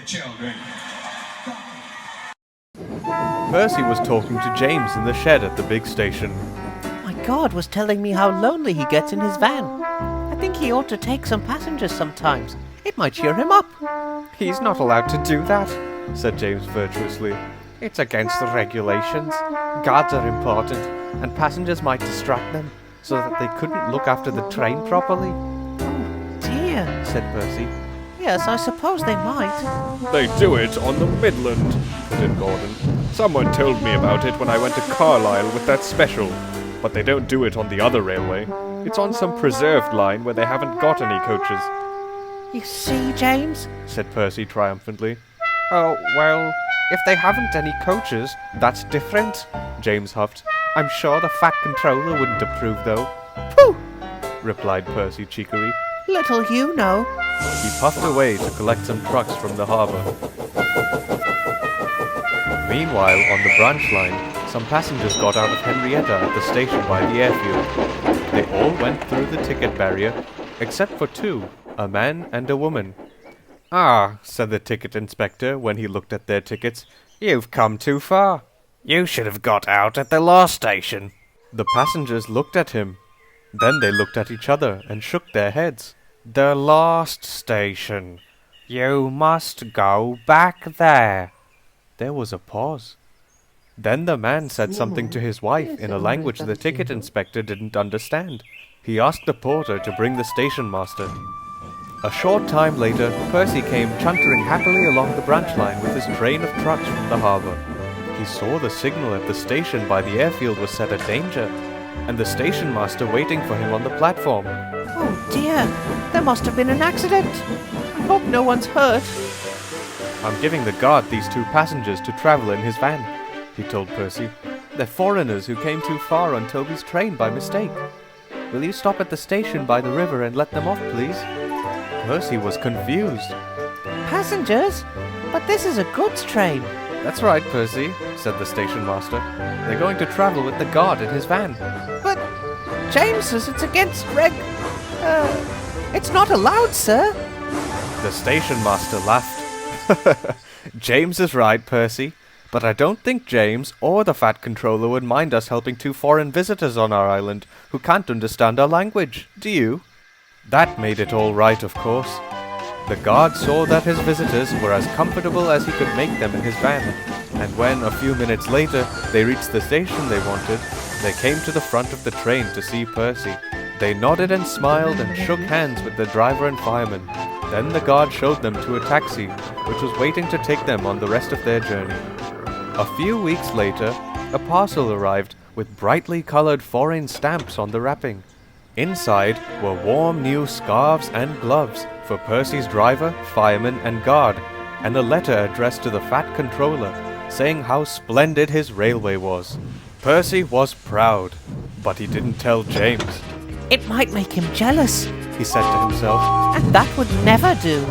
children. Percy was talking to James in the shed at the big station. My God was telling me how lonely he gets in his van. I think he ought to take some passengers sometimes. It might cheer him up. He's not allowed to do that, said James virtuously. It's against the regulations. Guards are important, and passengers might distract them, so that they couldn't look after the train properly. Oh dear, Said Percy. Yes, I suppose they might. They do it on the Midland, put in Gordon. Someone told me about it when I went to Carlisle with that special. But they don't do it on the other railway. It's on some preserved line where they haven't got any coaches. You see, James? Said Percy triumphantly. Oh, well, if they haven't any coaches, that's different, James huffed. I'm sure the Fat Controller wouldn't approve, though. Pooh! Replied Percy cheekily. Little you know. He puffed away to collect some trucks from the harbour. Meanwhile, on the branch line, some passengers got out of Henrietta at the station by the airfield. They all went through the ticket barrier, except for two, a man and a woman. Ah, said the ticket inspector when he looked at their tickets, you've come too far. You should have got out at the last station. The passengers looked at him. Then they looked at each other and shook their heads. The last station. You must go back there. There was a pause. Then the man said something to his wife in a language the ticket inspector didn't understand. He asked the porter to bring the station master. A short time later, Percy came chuntering happily along the branch line with his train of trucks from the harbour. He saw the signal at the station by the airfield was set at danger, and the station master waiting for him on the platform. Oh dear, there must have been an accident. I hope no one's hurt. I'm giving the guard these two passengers to travel in his van, he told Percy. They're foreigners who came too far on Toby's train by mistake. Will you stop at the station by the river and let them off, please? Percy was confused. Passengers? But this is a goods train. That's right, Percy, said the station master. They're going to travel with the guard in his van. But James says it's against it's not allowed, sir. The station master laughed. James is right, Percy, but I don't think James or the Fat Controller would mind us helping two foreign visitors on our island who can't understand our language, do you? That made it all right, of course. The guard saw that his visitors were as comfortable as he could make them in his van, and when, a few minutes later, they reached the station they wanted, they came to the front of the train to see Percy. They nodded and smiled and shook hands with the driver and fireman. Then the guard showed them to a taxi, which was waiting to take them on the rest of their journey. A few weeks later, a parcel arrived with brightly coloured foreign stamps on the wrapping. Inside were warm new scarves and gloves for Percy's driver, fireman and guard, and a letter addressed to the Fat Controller, saying how splendid his railway was. Percy was proud, but he didn't tell James. It might make him jealous, He said to himself. and that would never do.